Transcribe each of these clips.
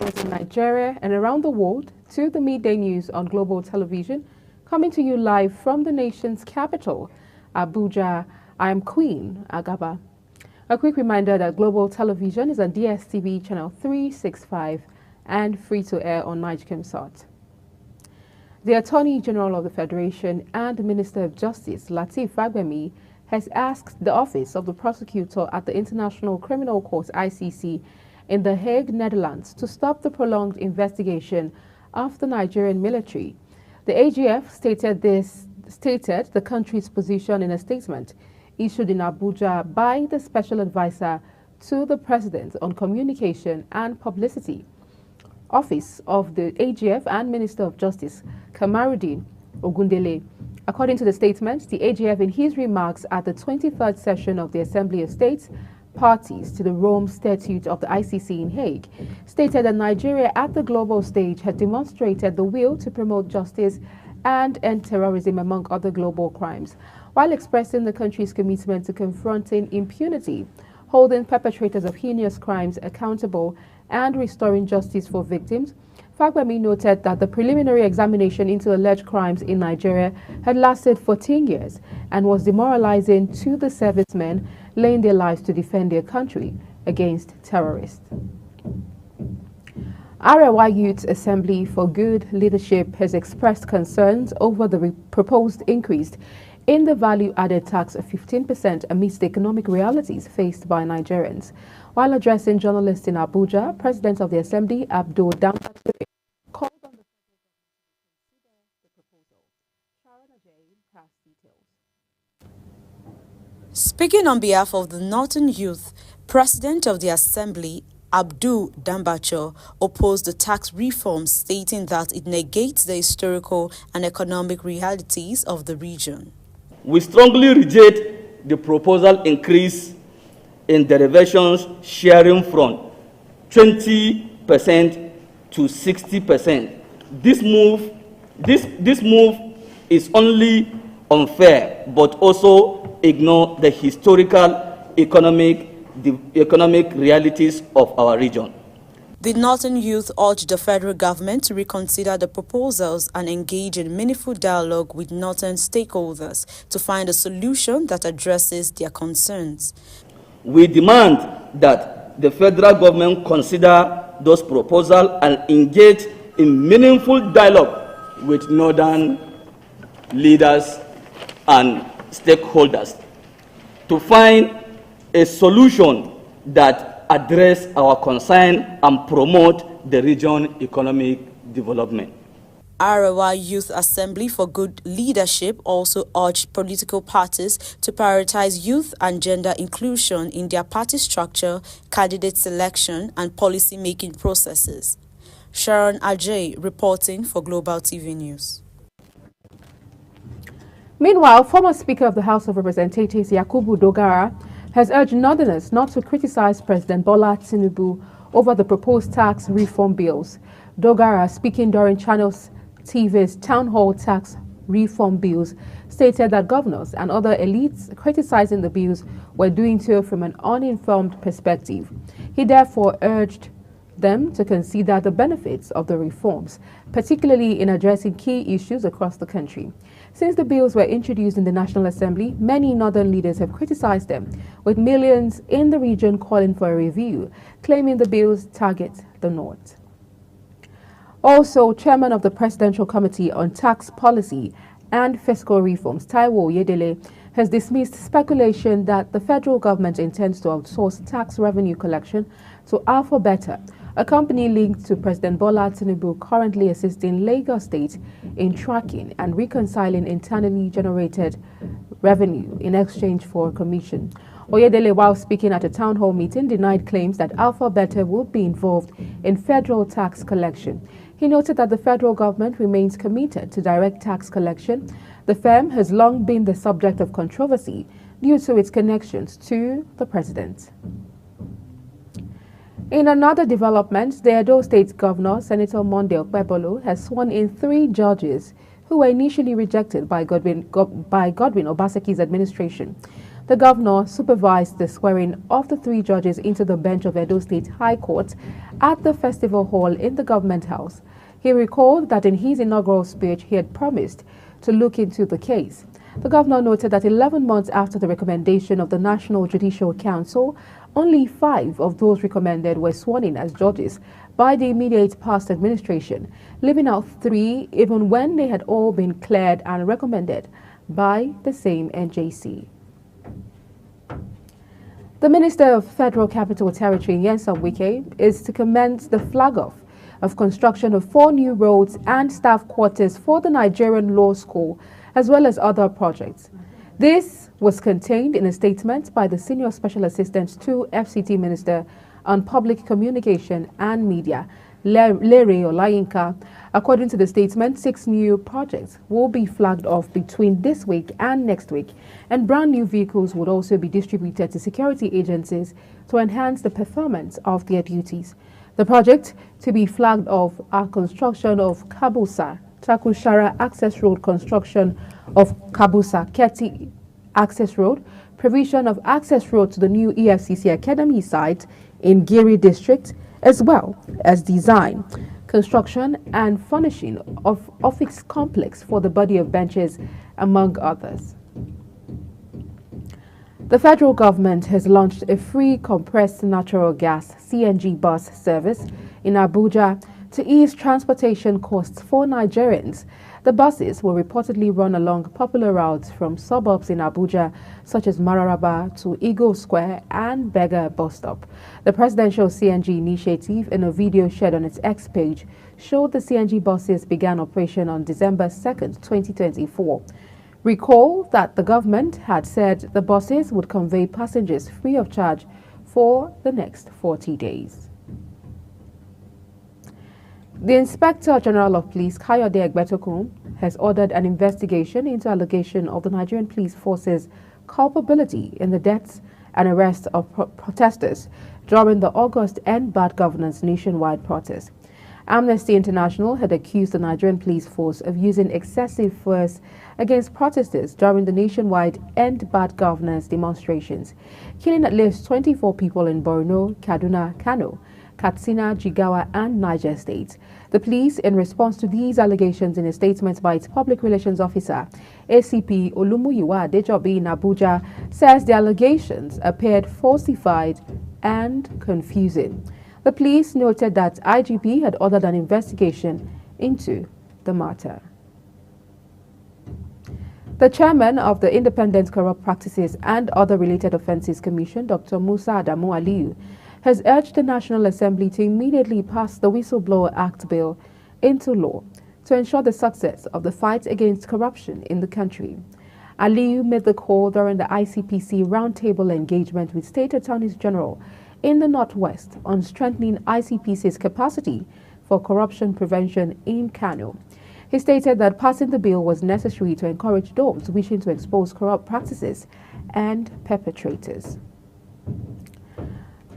viewers in Nigeria and around the world to the midday news on Global Television, coming to you live from the nation's capital, Abuja. I am Queen Agaba. A quick reminder that Global Television is on DSTV channel 365 and free to air on Nigecomsat. The Attorney General of the Federation and Minister of Justice, Lateef Fagbemi, has asked the Office of the Prosecutor at the International Criminal Court (ICC) in The Hague, Netherlands, to stop the prolonged investigation of the Nigerian military. The AGF stated the country's position in a statement issued in Abuja by the Special Advisor to the President on Communication and Publicity. Office of the AGF and Minister of Justice, Kamarudin Ogundele. According to the statement, the AGF, in his remarks at the 23rd session of the Assembly of States Parties to the Rome Statute of the ICC in Hague, stated that Nigeria at the global stage had demonstrated the will to promote justice and end terrorism, among other global crimes, while expressing the country's commitment to confronting impunity, holding perpetrators of heinous crimes accountable, and restoring justice for victims. Fagbemi noted that the preliminary examination into alleged crimes in Nigeria had lasted 14 years and was demoralizing to the servicemen laying their lives to defend their country against terrorists. Arewa Youth Assembly for Good Leadership has expressed concerns over the proposed increase in the value-added tax of 15% amidst the economic realities faced by Nigerians. While addressing journalists in Abuja, President of the Assembly, Abdul Dambacho, called on the federal government to consider the proposal. Sharon Ajay has details. Speaking on behalf of the Northern Youth, President of the Assembly, Abdul Dambacho, opposed the tax reform, stating that it negates the historical and economic realities of the region. We strongly reject the proposal increase in derivations sharing from 20% to 60%. This move is only unfair, but also ignore the historical economic realities of our region. The Northern Youth urged the federal government to reconsider the proposals and engage in meaningful dialogue with Northern stakeholders to find a solution that addresses their concerns. We demand that the federal government consider those proposals and engage in meaningful dialogue with Northern leaders and stakeholders to find a solution that address our concern and promote the region economic development. Arewa Youth Assembly for Good Leadership also urged political parties to prioritize youth and gender inclusion in their party structure, candidate selection, and policy-making processes. Sharon Ajay reporting for Global TV News. Meanwhile, former Speaker of the House of Representatives, Yakubu Dogara, has urged Northerners not to criticize President Bola Tinubu over the proposed tax reform bills. Dogara, speaking during Channels TV's Town Hall Tax Reform Bills, stated that governors and other elites criticizing the bills were doing so from an uninformed perspective. He therefore urged them to consider the benefits of the reforms, particularly in addressing key issues across the country. Since the bills were introduced in the National Assembly, many northern leaders have criticized them, with millions in the region calling for a review, claiming the bills target the North. Also, Chairman of the Presidential Committee on Tax Policy and Fiscal Reforms, Taiwo Oyedele, has dismissed speculation that the federal government intends to outsource tax revenue collection to Alpha Beta, a company linked to President Bola Tinubu, currently assisting Lagos State in tracking and reconciling internally generated revenue in exchange for a commission. Oyedele, while speaking at a town hall meeting, denied claims that Alpha Beta would be involved in federal tax collection. He noted that the federal government remains committed to direct tax collection. The firm has long been the subject of controversy due to its connections to the president. In another development, the Edo State Governor, Senator Monday Okpebolo, has sworn in 3 judges who were initially rejected by Godwin Obaseki's administration. the governor supervised the swearing of the 3 judges into the bench of Edo State High Court at the Festival Hall in the Government House. He recalled that in his inaugural speech, he had promised to look into the case. The governor noted that 11 months after the recommendation of the National Judicial Council, only 5 of those recommended were sworn in as judges by the immediate past administration, leaving out 3 even when they had all been cleared and recommended by the same NJC. The Minister of Federal Capital Territory, Nyesom Wike, is to commence the flag-off of construction of 4 new roads and staff quarters for the Nigerian Law School, as well as other projects. This was contained in a statement by the Senior Special Assistant to FCT Minister on Public Communication and Media, Lere Olayinka. According to the statement, 6 new projects will be flagged off between this week and next week, and brand new vehicles would also be distributed to security agencies to enhance the performance of their duties. The project to be flagged off are construction of Kabusa Takushara Access Road, construction of Kabusa Keti Access Road, provision of access road to the new EFCC Academy site in Giri District, as well as design, construction and furnishing of office complex for the body of benches, among others. The federal government has launched a free compressed natural gas (CNG) bus service in Abuja to ease transportation costs for Nigerians. The buses will reportedly run along popular routes from suburbs in Abuja, such as Mararaba to Eagle Square and Bega bus stop. The presidential CNG initiative, in a video shared on its X page, showed the CNG buses began operation on December 2nd, 2024. Recall that the government had said the buses would convey passengers free of charge for the next 40 days. The Inspector General of Police, Kayode Egbetokun, has ordered an investigation into allegation of the Nigerian Police Force's culpability in the deaths and arrests of protesters during the August End Bad Governance nationwide protest. Amnesty International had accused the Nigerian Police Force of using excessive force against protesters during the nationwide End Bad Governance demonstrations, killing at least 24 people in Borno, Kaduna, Kano, Katsina, Jigawa and Niger State. The police, in response to these allegations in a statement by its public relations officer, ACP Olumuyiwa Adejobi in Abuja, says the allegations appeared falsified and confusing. The police noted that IGP had ordered an investigation into the matter. The chairman of the Independent Corrupt Practices and Other Related Offences Commission, Dr. Musa Adamu Aliyu, has urged the National Assembly to immediately pass the Whistleblower Act bill into law to ensure the success of the fight against corruption in the country. Aliyu made the call during the ICPC roundtable engagement with State Attorneys General in the Northwest on strengthening ICPC's capacity for corruption prevention in Kano. He stated that passing the bill was necessary to encourage those wishing to expose corrupt practices and perpetrators.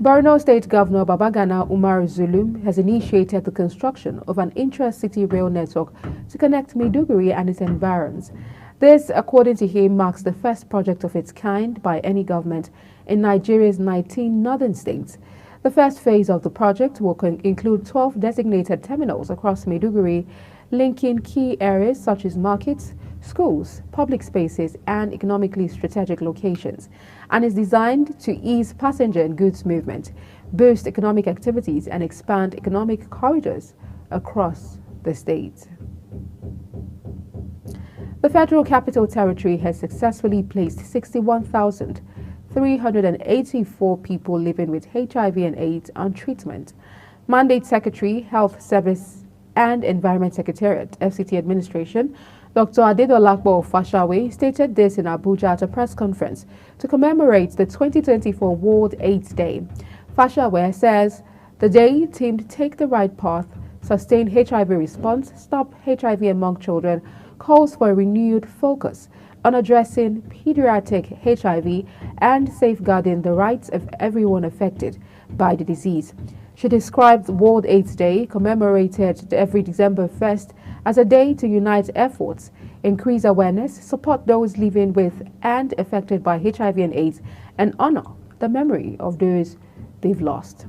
Borno State Governor Babagana Umar Zulum has initiated the construction of an intra-city rail network to connect Maiduguri and its environs. This, according to him, marks the first project of its kind by any government in Nigeria's 19 northern states. The first phase of the project will include 12 designated terminals across Maiduguri, linking key areas such as markets, schools, public spaces, and economically strategic locations, and is designed to ease passenger and goods movement, boost economic activities, and expand economic corridors across the state. The Federal Capital Territory has successfully placed 61,384 people living with HIV and AIDS on treatment. Mandate Secretary, Health Service and Environment Secretariat, FCT Administration, Dr. Adedolakbo Fashawe stated this in Abuja at a press conference to commemorate the 2024 World AIDS Day. Fashawe says the day themed Take the Right Path, Sustain HIV Response, Stop HIV Among Children calls for a renewed focus on addressing pediatric HIV and safeguarding the rights of everyone affected by the disease. She described World AIDS Day, commemorated every December 1st, as a day to unite efforts, increase awareness, support those living with and affected by HIV and AIDS, and honor the memory of those they've lost.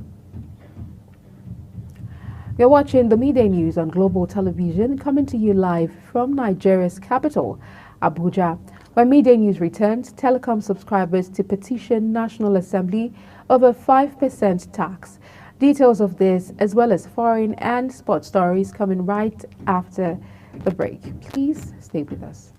You're watching the Midday News on Global Television, coming to you live from Nigeria's capital, Abuja, where Midday News returns telecom subscribers to petition National Assembly over 5% tax. Details of this, as well as foreign and sports stories, coming right after the break. Please stay with us.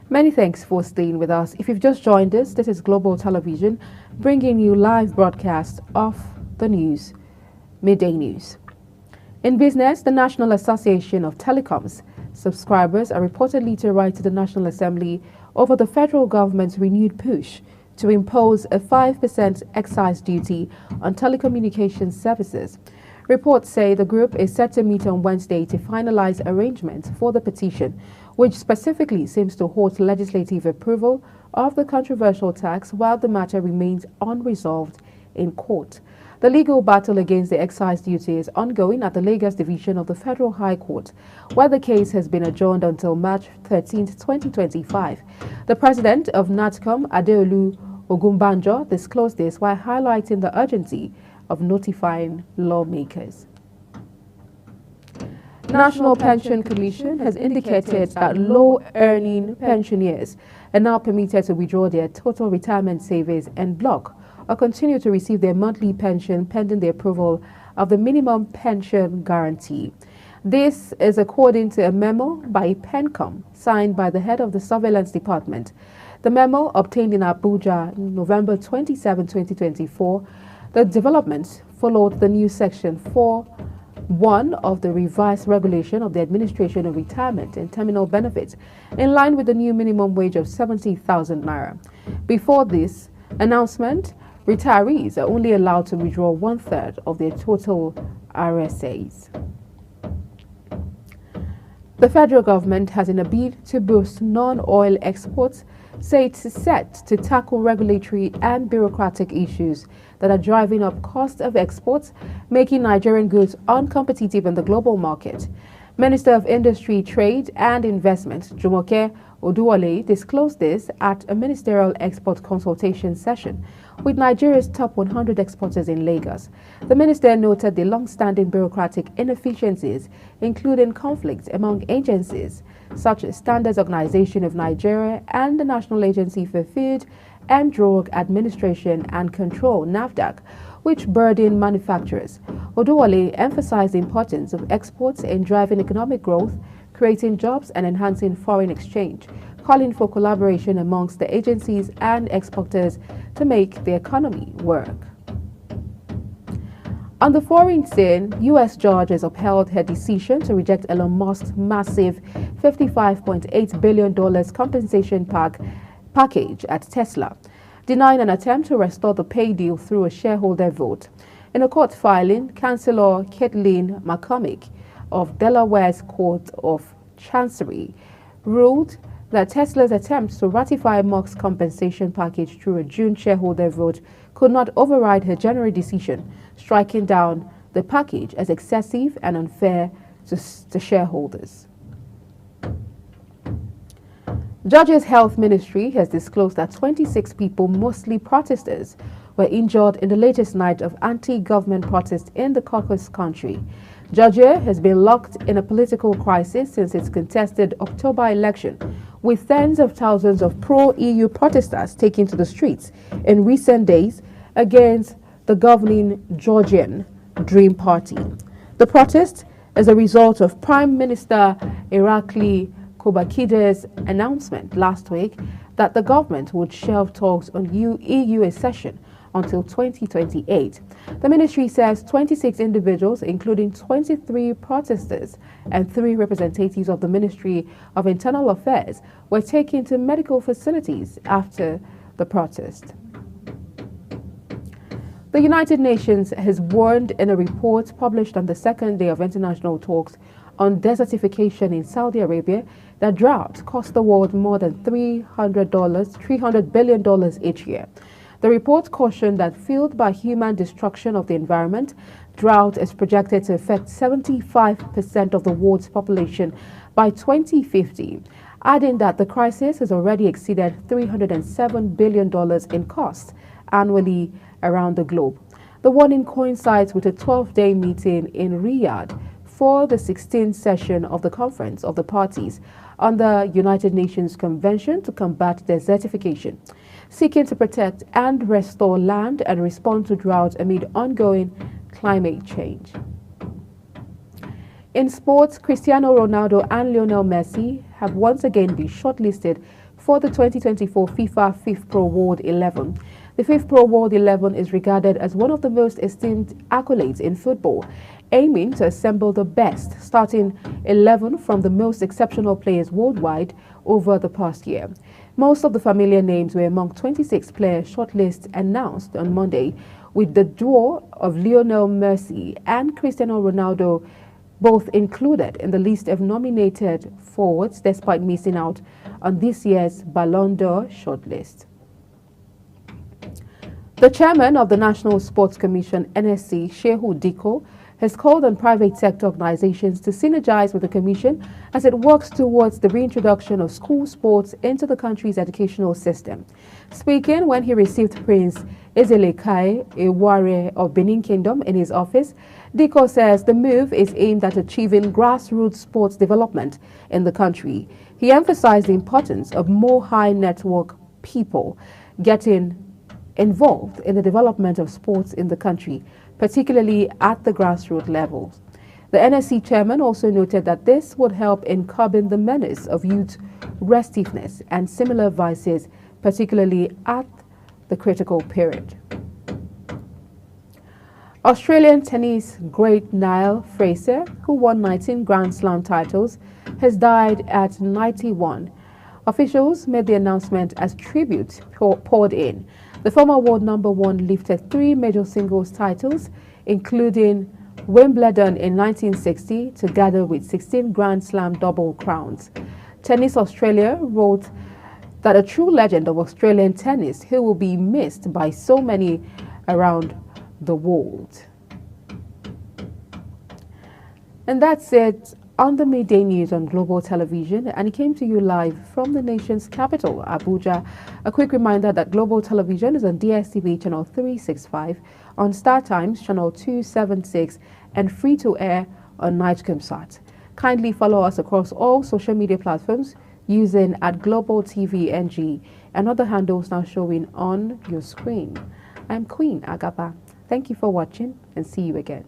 Many thanks for staying with us. If you've just joined us, this is Global Television, bringing you live broadcast of the news, Midday News. In business, the National Association of Telecoms subscribers are reportedly to write to the National Assembly over the federal government's renewed push to impose a 5% excise duty on telecommunications services. Reports say the group is set to meet on Wednesday to finalize arrangements for the petition, which specifically seems to halt legislative approval of the controversial tax while the matter remains unresolved in court. The legal battle against the excise duty is ongoing at the Lagos Division of the Federal High Court, where the case has been adjourned until March 13, 2025. The president of NATCOM, Adeolu Ogunbanjo, disclosed this while highlighting the urgency of notifying lawmakers. National Pension Commission has indicated that low-earning pensioners are now permitted to withdraw their total retirement savings en bloc or continue to receive their monthly pension pending the approval of the minimum pension guarantee. This is according to a memo by PENCOM signed by the head of the Surveillance Department. The memo, obtained in Abuja November 27, 2024, the developments followed the new Section 4(1) of the revised regulation of the administration of retirement and terminal benefits, in line with the new minimum wage of 70,000 naira. Before this announcement, retirees are only allowed to withdraw 1/3 of their total RSAs. The federal government has, in a bid to boost non-oil exports, said it's set to tackle regulatory and bureaucratic issues that are driving up cost of exports, making Nigerian goods uncompetitive in the global market. Minister of Industry, Trade and Investment, Jumoke Oduwole, disclosed this at a ministerial export consultation session with Nigeria's top 100 exporters in Lagos. The minister noted the long-standing bureaucratic inefficiencies, including conflicts among agencies such as Standards Organization of Nigeria and the National Agency for Food and Drug Administration and Control, NAFDAC, which burden manufacturers. Oduwole emphasized the importance of exports in driving economic growth, creating jobs and enhancing foreign exchange, calling for collaboration amongst the agencies and exporters to make the economy work. On the foreign scene, U.S. judge has upheld her decision to reject Elon Musk's massive $55.8 billion compensation package at Tesla, denying an attempt to restore the pay deal through a shareholder vote. In a court filing, Chancellor Kathleen McCormick of Delaware's Court of Chancery ruled that Tesla's attempt to ratify Musk's compensation package through a June shareholder vote could not override her January decision, striking down the package as excessive and unfair to shareholders. Georgia's health ministry has disclosed that 26 people, mostly protesters, were injured in the latest night of anti-government protests in the Caucasus country. Georgia has been locked in a political crisis since its contested October election, with tens of thousands of pro-EU protesters taking to the streets in recent days against the governing Georgian Dream Party. The protest is a result of Prime Minister Irakli Kobakides' announcement last week that the government would shelve talks on EU accession until 2028. The ministry says 26 individuals, including 23 protesters and 3 representatives of the Ministry of Internal Affairs, were taken to medical facilities after the protest. The United Nations has warned in a report published on the second day of international talks on desertification in Saudi Arabia that drought cost the world more than $300 billion each year. The report cautioned that fueled by human destruction of the environment, drought is projected to affect 75% of the world's population by 2050, adding that the crisis has already exceeded $307 billion in cost annually around the globe. The warning coincides with a 12-day meeting in Riyadh for the 16th session of the Conference of the Parties on the United Nations Convention to Combat Desertification, seeking to protect and restore land and respond to drought amid ongoing climate change. In sports, Cristiano Ronaldo and Lionel Messi have once again been shortlisted for the 2024 FIFA FIFPro World 11. The FIFPro World 11 is regarded as one of the most esteemed accolades in football, aiming to assemble the best starting 11 from the most exceptional players worldwide over the past year. Most of the familiar names were among 26 players shortlists announced on Monday, with the duo of Lionel Messi and Cristiano Ronaldo both included in the list of nominated forwards despite missing out on this year's Ballon d'Or shortlist. The chairman of the National Sports Commission, NSC, Shehu Diko, has called on private sector organizations to synergize with the Commission as it works towards the reintroduction of school sports into the country's educational system. Speaking when he received Prince Ezelekai Eware of Benin Kingdom in his office, Diko says the move is aimed at achieving grassroots sports development in the country. He emphasized the importance of more high-network people getting involved in the development of sports in the country, particularly at the grassroots levels. The NSC chairman also noted that this would help in curbing the menace of youth restiveness and similar vices, particularly at the critical period. Australian tennis great Niall Fraser, who won 19 Grand Slam titles, has died at 91. Officials made the announcement as tribute poured in. The former world number one lifted 3 major singles titles, including Wimbledon in 1960, together with 16 Grand Slam double crowns. Tennis Australia wrote that a true legend of Australian tennis who will be missed by so many around the world. And that's it on the midday news on Global Television, and it came to you live from the nation's capital, Abuja. A quick reminder that Global Television is on DSTV channel 365, on Star Times channel 276, and free to air on Nigecomsat. Kindly follow us across all social media platforms using @GlobalTVNG and other handles now showing on your screen. I'm Queen Agaba. Thank you for watching and see you again.